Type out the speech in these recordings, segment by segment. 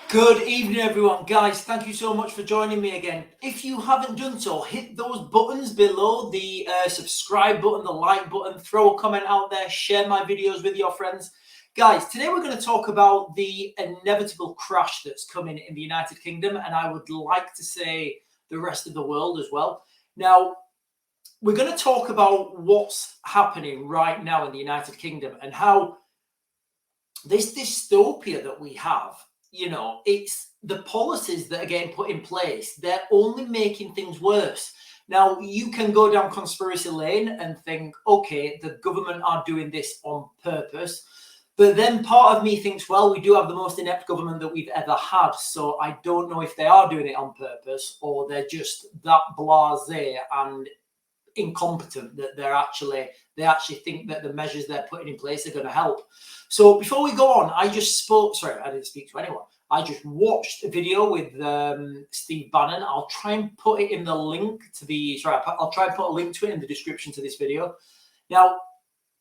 Good evening, everyone. Guys, thank you so much for joining me again. If you haven't done so, hit those buttons below, the subscribe button, the like button, throw a comment out there, share my videos with your friends. Guys, today we're going to talk about the inevitable crash that's coming in the United Kingdom, and I would like to say the rest of the world as well. Now, we're going to talk about what's happening right now in the United Kingdom and how this dystopia that we have, it's the policies that are getting put in place. They're only making things worse. Now, you can go down conspiracy lane and think, okay, the government are doing this on purpose. But then part of me thinks, well, we do have the most inept government that we've ever had. So I don't know if they are doing it on purpose or they're just that blasé and incompetent that they actually think that the measures they're putting in place are going to help. So before we go on, I didn't speak to anyone. I just watched a video with Steve Bannon. I'll try and put it in the link to the, I'll try and put a link to it in the description to this video. Now,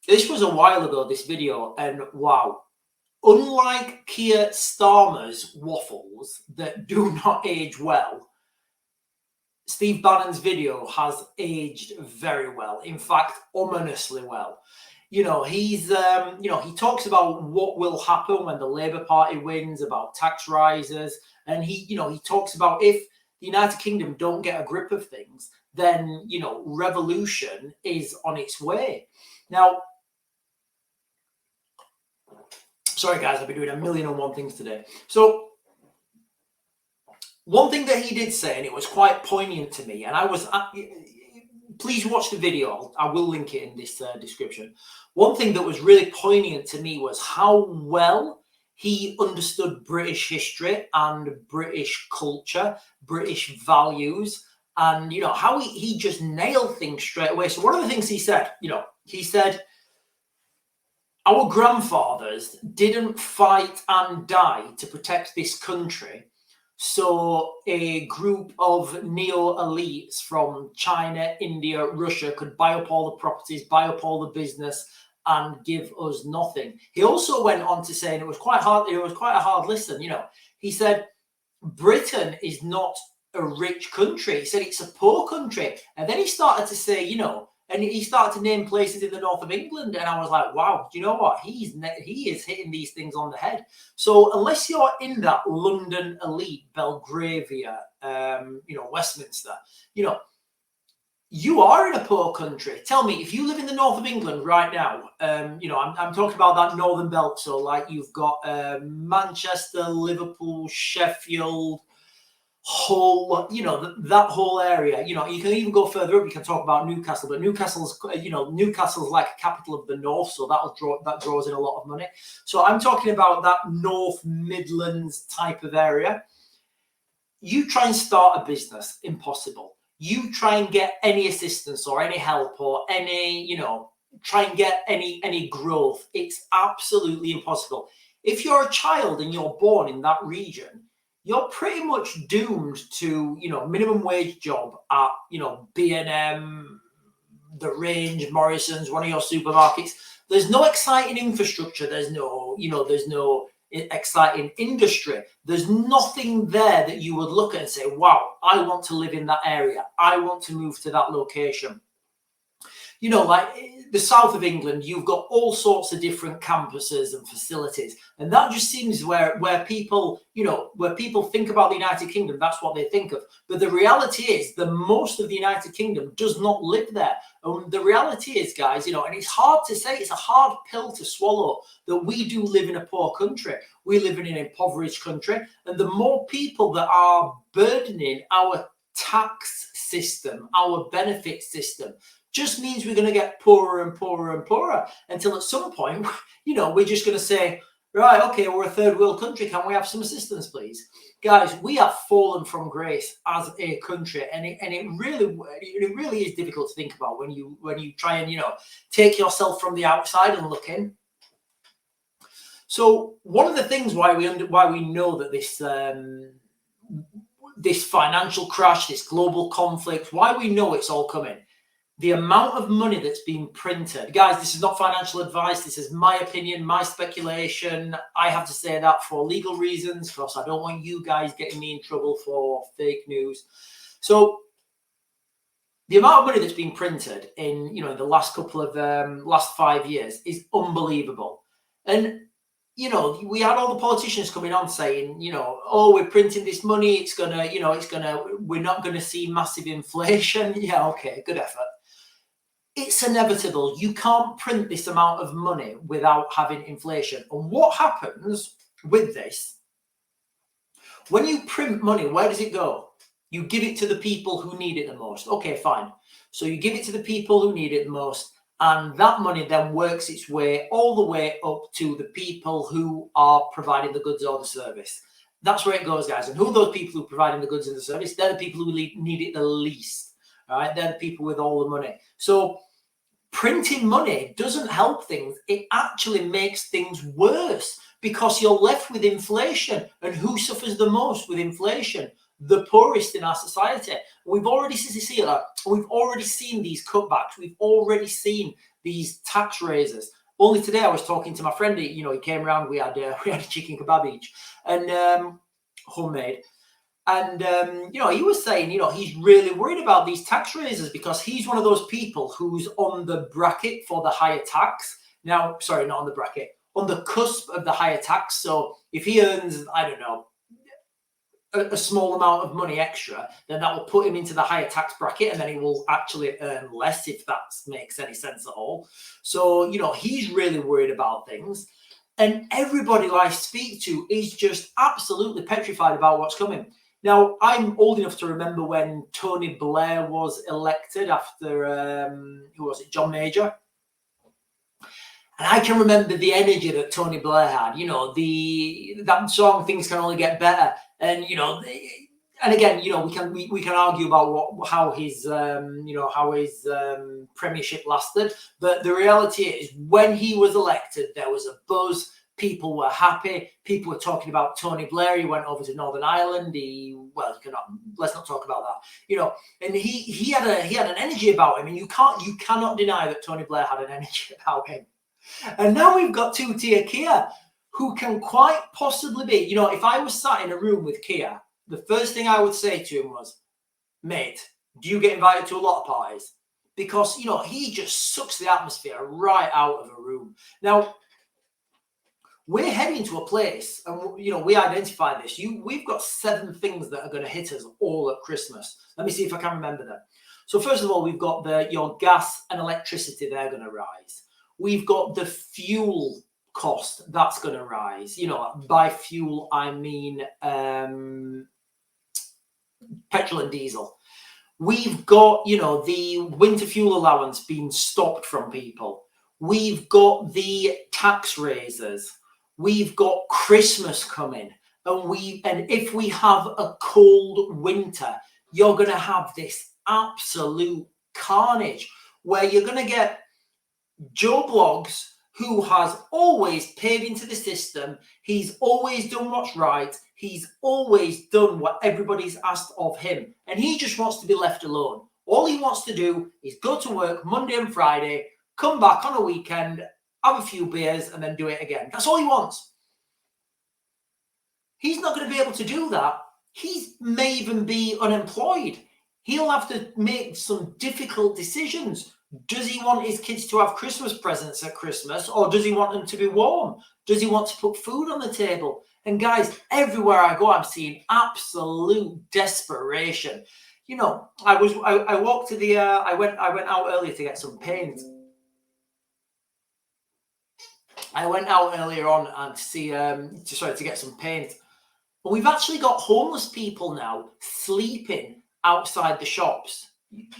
this was a while ago, this video, and wow. Unlike Keir Starmer's waffles that do not age well, Steve Bannon's video has aged very well. In fact, ominously well. He talks about what will happen when the Labour Party wins, about tax rises, and he talks about if the United Kingdom don't get a grip of things, then revolution is on its way. Now, sorry guys, I've been doing 1,000,001 things today. So one thing that he did say, and it was quite poignant to me, and please watch the video. I will link it in this description. One thing that was really poignant to me was how well he understood British history and British culture, British values, and how he just nailed things straight away. So one of the things he said, our grandfathers didn't fight and die to protect this country so a group of neo-elites from China, India, Russia could buy up all the properties, buy up all the business, and give us nothing. He also went on to say, and it was quite a hard listen, he said, Britain is not a rich country. He said it's a poor country. And then he started to say, and he started to name places in the north of England. And I was like, wow, do you know what? He is hitting these things on the head. So unless you're in that London elite, Belgravia, Westminster, you are in a poor country. Tell me, if you live in the north of England right now, I'm talking about that northern belt. So like you've got Manchester, Liverpool, Sheffield, Hull, that whole area. You can even go further up. You can talk about Newcastle, but Newcastle's like a capital of the north, so that draws in a lot of money. So I'm talking about that North Midlands type of area. You try and start a business, impossible. You try and get any assistance or any help or any, try and get any growth. It's absolutely impossible. If you're a child and you're born in that region, you're pretty much doomed to, minimum wage job at, B&M, The Range, Morrison's, one of your supermarkets. There's no exciting infrastructure. There's no exciting industry. There's nothing there that you would look at and say, wow, I want to live in that area. I want to move to that location. Like the south of England, you've got all sorts of different campuses and facilities. And that just seems where people, where people think about the United Kingdom, that's what they think of. But the reality is the most of the United Kingdom does not live there. The reality is, guys, and it's hard to say, it's a hard pill to swallow that we do live in a poor country. We live in an impoverished country. And the more people that are burdening our tax system, our benefit system, just means we're going to get poorer and poorer and poorer until at some point, we're just going to say, right, okay, we're a third world country. Can we have some assistance, please? Guys, we have fallen from grace as a country. And it really is difficult to think about when you try and, take yourself from the outside and look in. So one of the things why we know that this financial crash, this global conflict, why we know it's all coming. the amount of money that's being printed, guys, this is not financial advice. This is my opinion, my speculation. I have to say that for legal reasons, because I don't want you guys getting me in trouble for fake news. So the amount of money that's been printed in, you know, the last couple of last 5 years is unbelievable. And you know, we had all the politicians coming on saying, you know, oh, we're printing this money, it's gonna, you know, we're not gonna see massive inflation. Yeah, okay, good effort. It's inevitable. You can't print this amount of money without having inflation. And what happens with this, when you print money, where does it go? You give it to the people who need it the most. Okay, fine. So you give it to the people who need it the most, and that money then works its way all the way up to the people who are providing the goods or the service. That's where it goes, guys. And who are those people who are providing the goods and the service? They're the people who need it the least. All right, they're the people with all the money. So printing money doesn't help things. It actually makes things worse, because you're left with inflation. And who suffers the most with inflation? The poorest in our society. We've already seen that. We've already seen these cutbacks. We've already seen these tax raises. Only today I was talking to my friend. You know, he came around. We had a chicken kebab each, and homemade. And you know, he was saying, you know, he's really worried about these tax raises, because he's one of those people who's on the bracket for the higher tax. Now, sorry, not on the bracket, on the cusp of the higher tax. So if he earns, I don't know, a small amount of money extra, then that will put him into the higher tax bracket, and then he will actually earn less, if that makes any sense at all. So, you know, he's really worried about things. And everybody I speak to is just absolutely petrified about what's coming. Now, I'm old enough to remember when Tony Blair was elected after, who was it, John Major? And I can remember the energy that Tony Blair had. You know, that song "Things Can Only Get Better," and you know, and again, you know, we can argue about how his premiership lasted, but the reality is, when he was elected, there was a buzz. People were happy. People were talking about Tony Blair. He went over to Northern Ireland. Let's not talk about that. You know, and he had an energy about him, and you cannot deny that Tony Blair had an energy about him. And now we've got two-tier Kia, who can quite possibly be, you know, if I was sat in a room with Kia, the first thing I would say to him was, mate, do you get invited to a lot of parties? Because, you know, he just sucks the atmosphere right out of a room. Now, we're heading to a place, and, you know, we identified this. We've got 7 things that are going to hit us all at Christmas. Let me see if I can remember them. So first of all, we've got your gas and electricity. They're going to rise. We've got the fuel cost that's going to rise. You know, by fuel, I mean petrol and diesel. We've got, you know, the winter fuel allowance being stopped from people. We've got the tax raises. We've got Christmas coming. And if we have a cold winter, you're going to have this absolute carnage where you're going to get Joe Bloggs, who has always paid into the system. He's always done what's right. He's always done what everybody's asked of him. And he just wants to be left alone. All he wants to do is go to work Monday and Friday, come back on a weekend, have a few beers, and then do it again. That's all he wants. He's not going to be able to do that. He may even be unemployed. He'll have to make some difficult decisions. Does he want his kids to have Christmas presents at Christmas, or does he want them to be warm? Does he want to put food on the table? And guys, everywhere I go, I'm seeing absolute desperation. You know, I walked to the I went out earlier to get some paint. I went out earlier on and to get some paint. But we've actually got homeless people now sleeping outside the shops.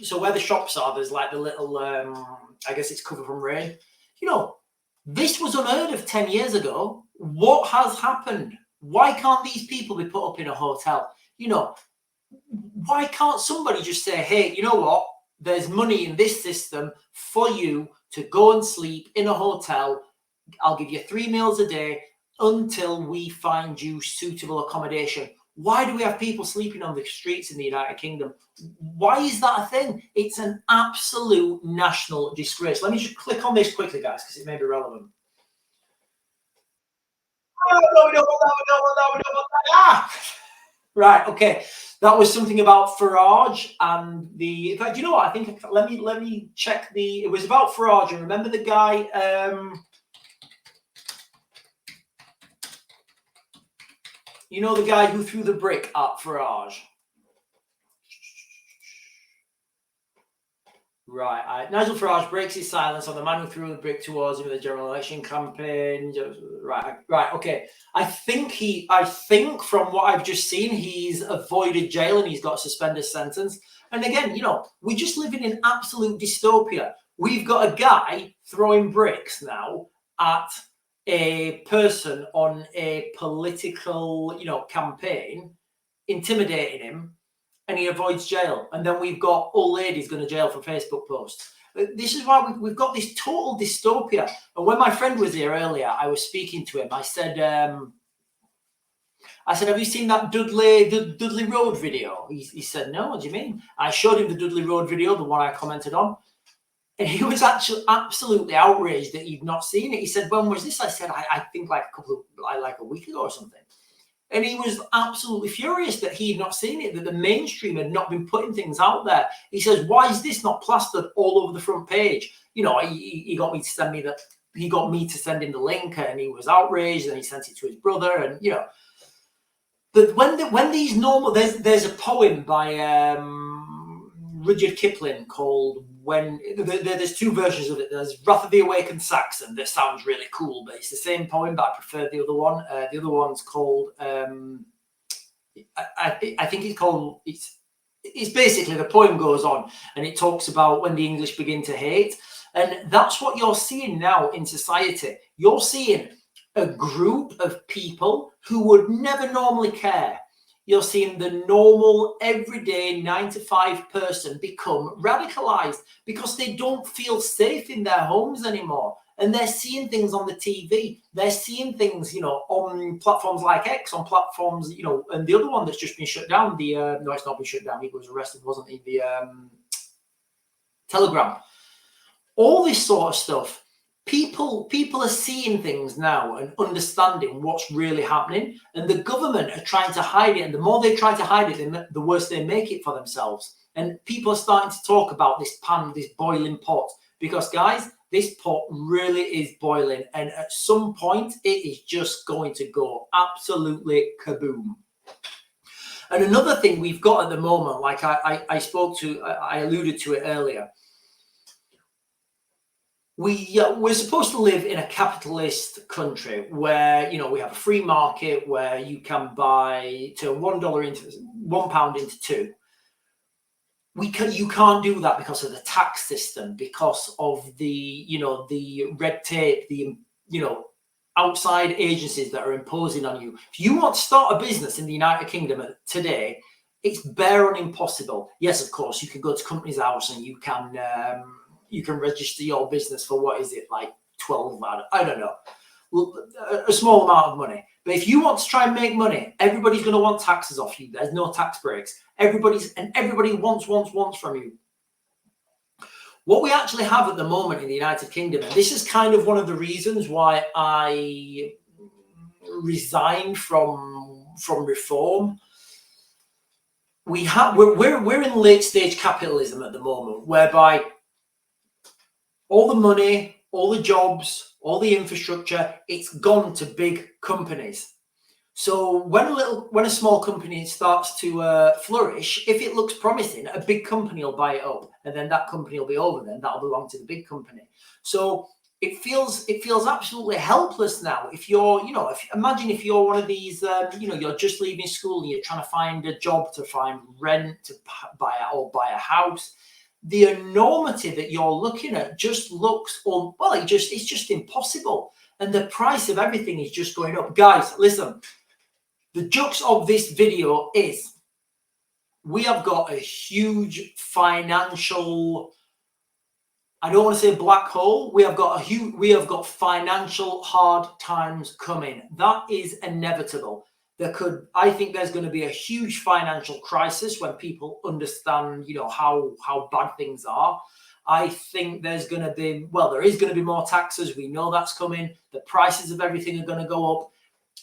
So where the shops are, there's like the little, I guess it's cover from rain. You know, this was unheard of 10 years ago. What has happened? Why can't these people be put up in a hotel? You know, why can't somebody just say, hey, you know what? There's money in this system for you to go and sleep in a hotel. I'll give you 3 meals a day until we find you suitable accommodation. Why do we have people sleeping on the streets in the United Kingdom? Why is that a thing? It's an absolute national disgrace. Let me just click on this quickly, guys, because it may be relevant. Oh, no, we don't want that, we don't want that, we don't want that. Ah! Right, okay. That was something about Farage and the. In fact, you know what? I think let me check the. It was about Farage. And remember the guy. You know the guy who threw the brick at Farage. Right, Nigel Farage breaks his silence on the man who threw the brick towards him in the general election campaign. Right, okay. I think from what I've just seen, he's avoided jail and he's got a suspended sentence. And again, you know, we just live in absolute dystopia. We've got a guy throwing bricks now at a person on a political, you know, campaign, intimidating him, and he avoids jail. And then we've got old ladies going to jail for Facebook posts. This is why we've got this total dystopia. And when my friend was here earlier, I was speaking to him. I said, have you seen that Dudley Road video? He said, no, what do you mean? I showed him the Dudley Road video, the one I commented on. And he was actually absolutely outraged that he'd not seen it. He said, when was this? I said, I think like a week ago or something. And he was absolutely furious that he had not seen it, that the mainstream had not been putting things out there. He says, why is this not plastered all over the front page? You know, he got me to send me that. He got me to send him the link, and he was outraged, and he sent it to his brother, and you know. But when these normal, there's a poem by Rudyard Kipling called "When." There's two versions of it. There's "Wrath of the Awakened Saxon" that sounds really cool, but it's the same poem, but I prefer the other one. The other one's called I think it's called it's basically the poem goes on and it talks about when the English begin to hate, and that's what you're seeing now in society. You're seeing a group of people who would never normally care. You're seeing the normal, everyday 9-to-5 person become radicalized because they don't feel safe in their homes anymore. And they're seeing things on the TV. They're seeing things, you know, on platforms like X, on platforms, you know, and the other one that's just been shut down, no, it's not been shut down. He was arrested, wasn't he? The Telegram. All this sort of stuff. People are seeing things now and understanding what's really happening, and the government are trying to hide it. And the more they try to hide it, the worse they make it for themselves. And people are starting to talk about this pan, this boiling pot, because guys, this pot really is boiling, and at some point it is just going to go absolutely kaboom. And another thing we've got at the moment, like I alluded to it earlier, we're supposed to live in a capitalist country where, you know, we have a free market where you can turn £1 into £1 into two. You can't do that because of the tax system, because of the, you know, the red tape, the, you know, outside agencies that are imposing on you. If you want to start a business in the United Kingdom today, it's bare and impossible. Yes, of course, you can go to Companies House and you can register your business for, what is it, like 12, I don't know, a small amount of money. But if you want to try and make money, everybody's going to want taxes off you. There's no tax breaks. Everybody wants from you. What we actually have at the moment in the United Kingdom, and this is kind of one of the reasons why I resigned from reform. We're in late stage capitalism at the moment, whereby all the money, all the jobs, all the infrastructure, it's gone to big companies. So when a small company starts to flourish, if it looks promising, a big company will buy it up, and then that company will be over. Then that'll belong to the big company. So it feels absolutely helpless now. If you're, you know, imagine if you're one of these, you know, you're just leaving school and you're trying to find a job, to find rent, to buy a house. The enormity that you're looking at just looks, it's just impossible. And the price of everything is just going up. Guys, listen, the jux of this video is we have got a huge financial, I don't want to say black hole. We have got financial hard times coming. That is inevitable. I think there's going to be a huge financial crisis when people understand, how bad things are. I think there is going to be more taxes. We know that's coming. The prices of everything are going to go up.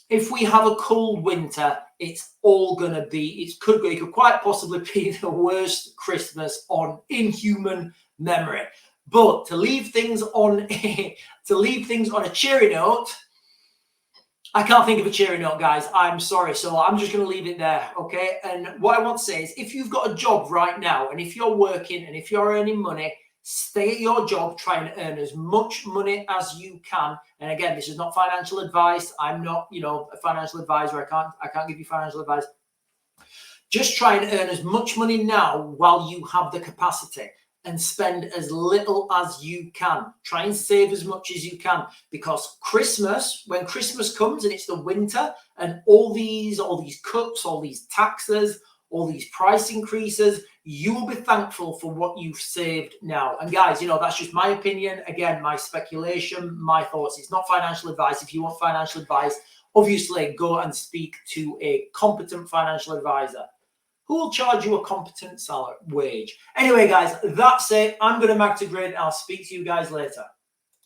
If we have a cold winter, it's all going to be, it could quite possibly be the worst Christmas in human memory. But to leave things on a cheery note, I can't think of a cheery note, guys. I'm sorry. So I'm just going to leave it there. Okay. And what I want to say is, if you've got a job right now, and if you're working and if you're earning money, stay at your job, try and earn as much money as you can. And again, this is not financial advice. I'm not, a financial advisor. I can't give you financial advice. Just try and earn as much money now while you have the capacity, and spend as little as you can. Try and save as much as you can, because when Christmas comes and it's the winter and all these cuts, all these taxes, all these price increases, you will be thankful for what you've saved now. And guys, that's just my opinion. Again, my speculation, my thoughts. It's not financial advice. If you want financial advice, obviously go and speak to a competent financial advisor who will charge you a competent wage. Anyway, guys, that's it. I'm going to mag to grid. I'll speak to you guys later.